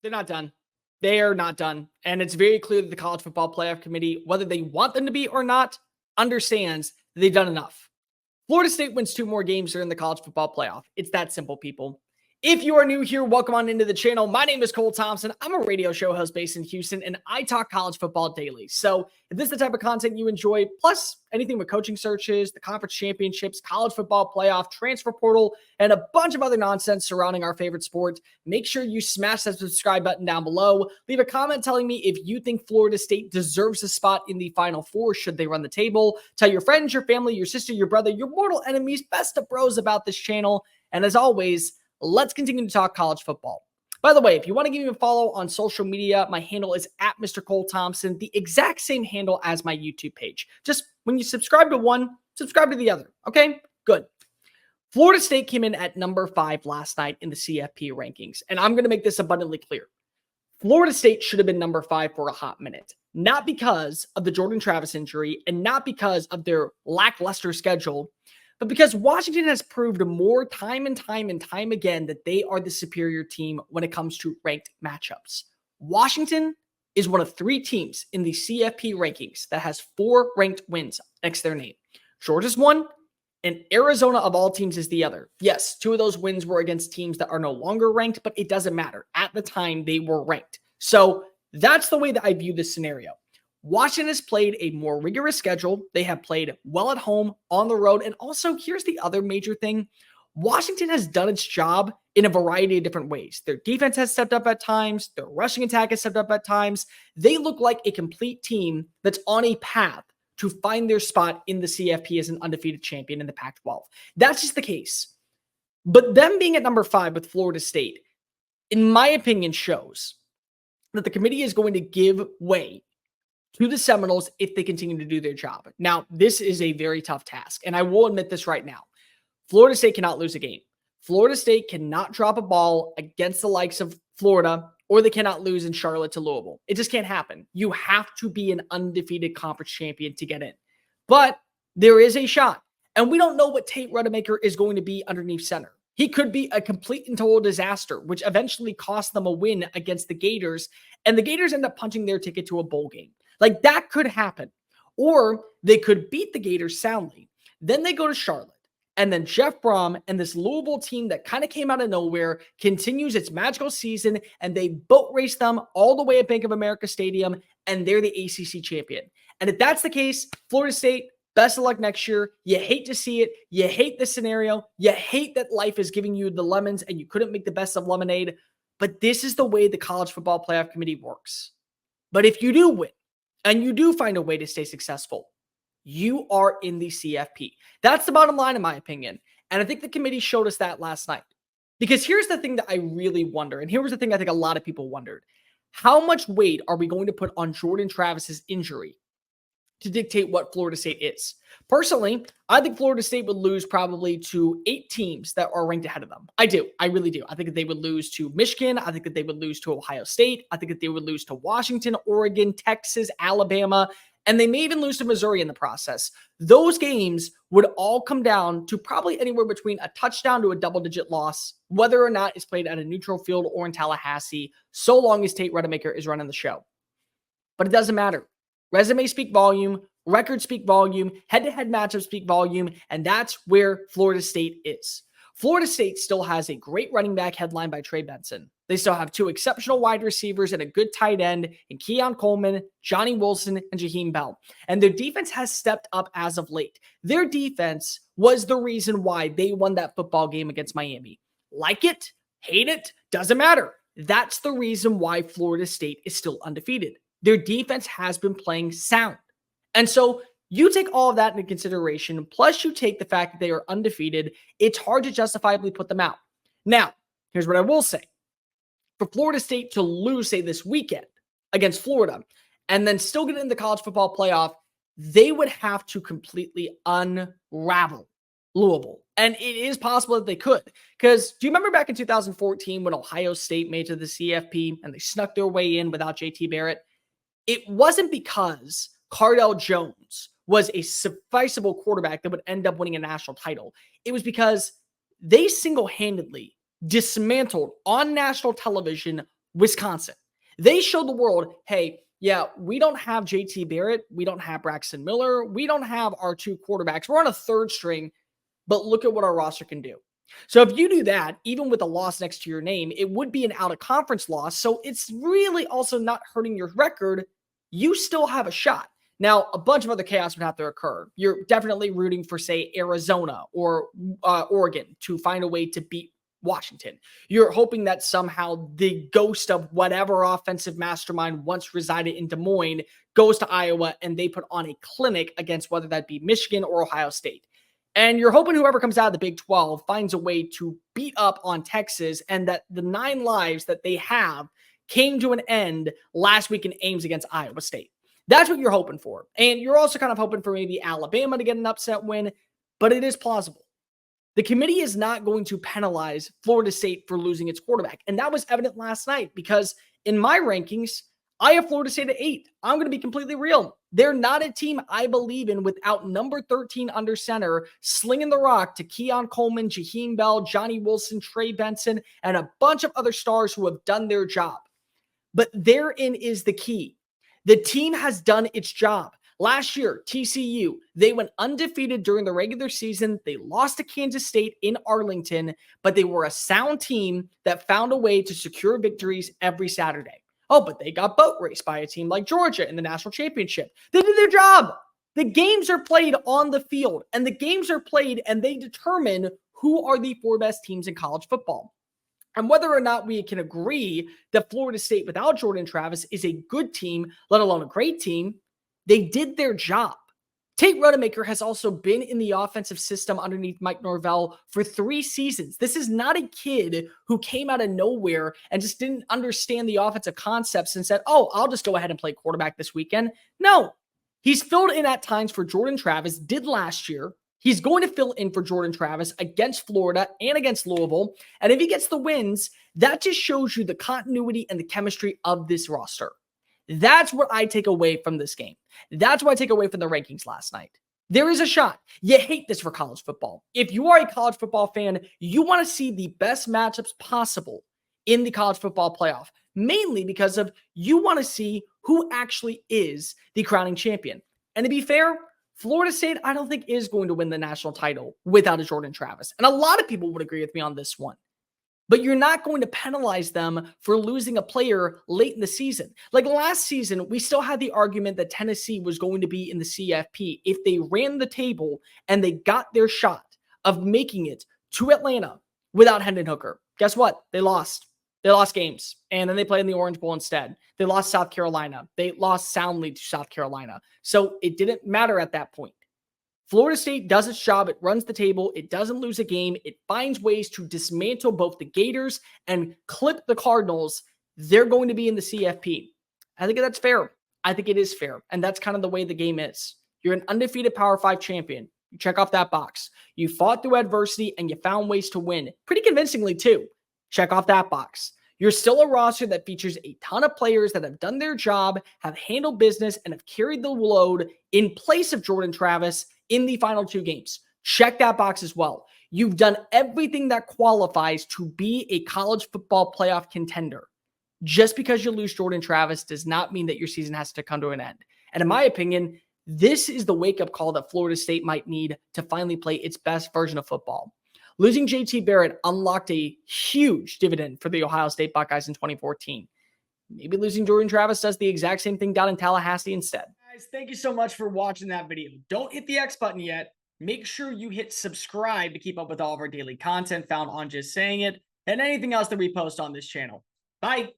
They're not done. They are not done. And it's very clear that the College Football Playoff Committee, whether they want them to be or not, understands that they've done enough. Florida State wins 2 more games during the College Football Playoff. It's that simple, people. If you are new here, welcome on into the channel. My name is Cole Thompson. I'm a radio show host based in Houston, and I talk college football daily. So if this is the type of content you enjoy, plus anything with coaching searches, the conference championships, college football playoff, transfer portal, and a bunch of other nonsense surrounding our favorite sport, make sure you smash that subscribe button down below. Leave a comment telling me if you think Florida State deserves a spot in the Final Four should they run the table. Tell your friends, your family, your sister, your brother, your mortal enemies, best of bros about this channel. And as always, let's continue to talk college football. By the way, if you want to give me a follow on social media, my handle is at Mr. Cole Thompson, the exact same handle as my YouTube page. Just when you subscribe to one, subscribe to the other. Okay, good. Florida State came in at number 5 last night in the CFP rankings. And I'm going to make this abundantly clear. Florida State should have been number 5 for a hot minute. Not because of the Jordan Travis injury and not because of their lackluster schedule, but because Washington has proved more time and time again that they are the superior team when it comes to ranked matchups. Washington is one of 3 teams in the CFP rankings that has 4 ranked wins next to their name. Georgia's one, and Arizona of all teams is the other. Yes, 2 of those wins were against teams that are no longer ranked, but it doesn't matter. At the time, they were ranked. So that's the way that I view this scenario. Washington has played a more rigorous schedule. They have played well at home, on the road. And also, here's the other major thing. Washington has done its job in a variety of different ways. Their defense has stepped up at times. Their rushing attack has stepped up at times. They look like a complete team that's on a path to find their spot in the CFP as an undefeated champion in the Pac-12. That's just the case. But them being at number 5 with Florida State, in my opinion, shows that the committee is going to give way to the Seminoles if they continue to do their job. Now, this is a very tough task, and I will admit this right now. Florida State cannot lose a game. Florida State cannot drop a ball against the likes of Florida, or they cannot lose in Charlotte to Louisville. It just can't happen. You have to be an undefeated conference champion to get in. But there is a shot, and we don't know what Tate Rodemaker is going to be underneath center. He could be a complete and total disaster, which eventually cost them a win against the Gators, and the Gators end up punching their ticket to a bowl game. Like, that could happen. Or they could beat the Gators soundly. Then they go to Charlotte. And then Jeff Brom and this Louisville team that kind of came out of nowhere continues its magical season, and they boat race them all the way at Bank of America Stadium, and they're the ACC champion. And if that's the case, Florida State, best of luck next year. You hate to see it. You hate this scenario. You hate that life is giving you the lemons and you couldn't make the best of lemonade. But this is the way the College Football Playoff Committee works. But if you do win, and you do find a way to stay successful, you are in the CFP. That's the bottom line, in my opinion. And I think the committee showed us that last night. Because here's the thing that I really wonder, and here's the thing I think a lot of people wondered. How much weight are we going to put on Jordan Travis's injury to dictate what Florida State is? Personally, I think Florida State would lose probably to 8 teams that are ranked ahead of them. I do. I really do. I think that they would lose to Michigan. I think that they would lose to Ohio State. I think that they would lose to Washington, Oregon, Texas, Alabama, and they may even lose to Missouri in the process. Those games would all come down to probably anywhere between a touchdown to a double-digit loss, whether or not it's played at a neutral field or in Tallahassee, so long as Tate Rodemaker is running the show. But it doesn't matter. Resumes speak volume, records speak volume, head-to-head matchups speak volume, and that's where Florida State is. Florida State still has a great running back headlined by Trey Benson. They still have 2 exceptional wide receivers and a good tight end in Keon Coleman, Johnny Wilson, and Jaheim Bell. And their defense has stepped up as of late. Their defense was the reason why they won that football game against Miami. Like it, hate it, doesn't matter. That's the reason why Florida State is still undefeated. Their defense has been playing sound. And so you take all of that into consideration, plus you take the fact that they are undefeated, it's hard to justifiably put them out. Now, here's what I will say. For Florida State to lose, say, this weekend against Florida, and then still get in the college football playoff, they would have to completely unravel Louisville. And it is possible that they could. Because do you remember back in 2014 when Ohio State made it to the CFP and they snuck their way in without JT Barrett? It wasn't because Cardell Jones was a sufficible quarterback that would end up winning a national title. It was because they single-handedly dismantled on national television Wisconsin. They showed the world, hey, yeah, we don't have JT Barrett. We don't have Braxton Miller. We don't have our two quarterbacks. We're on a third string, but look at what our roster can do. So if you do that, even with a loss next to your name, it would be an out-of-conference loss. So it's really also not hurting your record. You still have a shot. Now, a bunch of other chaos would have to occur. You're definitely rooting for, say, Arizona or Oregon to find a way to beat Washington. You're hoping that somehow the ghost of whatever offensive mastermind once resided in Des Moines goes to Iowa and they put on a clinic against whether that be Michigan or Ohio State. And you're hoping whoever comes out of the Big 12 finds a way to beat up on Texas and that the 9 lives that they have came to an end last week in Ames against Iowa State. That's what you're hoping for. And you're also kind of hoping for maybe Alabama to get an upset win, but it is plausible. The committee is not going to penalize Florida State for losing its quarterback. And that was evident last night because in my rankings, I have Florida State at 8. I'm going to be completely real. They're not a team I believe in without number 13 under center, slinging the rock to Keon Coleman, Jaheim Bell, Johnny Wilson, Trey Benson, and a bunch of other stars who have done their job. But therein is the key. The team has done its job. Last year, TCU, they went undefeated during the regular season. They lost to Kansas State in Arlington, but they were a sound team that found a way to secure victories every Saturday. Oh, but they got boat raced by a team like Georgia in the national championship. They did their job. The games are played on the field, and the games are played, and they determine who are the 4 best teams in college football. And whether or not we can agree that Florida State without Jordan Travis is a good team, let alone a great team, they did their job. Tate Rodemaker has also been in the offensive system underneath Mike Norvell for 3 seasons. This is not a kid who came out of nowhere and just didn't understand the offensive concepts and said, oh, I'll just go ahead and play quarterback this weekend. No, he's filled in at times for Jordan Travis, did last year. He's going to fill in for Jordan Travis against Florida and against Louisville. And if he gets the wins, that just shows you the continuity and the chemistry of this roster. That's what I take away from this game. That's what I take away from the rankings last night. There is a shot. You hate this for college football. If you are a college football fan, you want to see the best matchups possible in the college football playoff, mainly because of you want to see who actually is the crowning champion. And to be fair, Florida State, I don't think is going to win the national title without a Jordan Travis. And a lot of people would agree with me on this one. But you're not going to penalize them for losing a player late in the season. Like last season, we still had the argument that Tennessee was going to be in the CFP if they ran the table and they got their shot of making it to Atlanta without Hendon Hooker. Guess what? They lost. They lost games. And then they played in the Orange Bowl instead. They lost South Carolina. They lost soundly to South Carolina. So it didn't matter at that point. Florida State does its job. It runs the table. It doesn't lose a game. It finds ways to dismantle both the Gators and clip the Cardinals. They're going to be in the CFP. I think that's fair. I think it is fair. And that's kind of the way the game is. You're an undefeated Power 5 champion. You check off that box. You fought through adversity and you found ways to win. Pretty convincingly too. Check off that box. You're still a roster that features a ton of players that have done their job, have handled business, and have carried the load in place of Jordan Travis in the final 2 games. Check that box as well. You've done everything that qualifies to be a college football playoff contender. Just because you lose Jordan Travis does not mean that your season has to come to an end. And in my opinion, this is the wake-up call that Florida State might need to finally play its best version of football. Losing JT Barrett unlocked a huge dividend for the Ohio State Buckeyes in 2014. Maybe losing Jordan Travis does the exact same thing down in Tallahassee instead. Guys, thank you so much for watching that video. Don't hit the X button yet. Make sure you hit subscribe to keep up with all of our daily content found on Just Saying It and anything else that we post on this channel. Bye.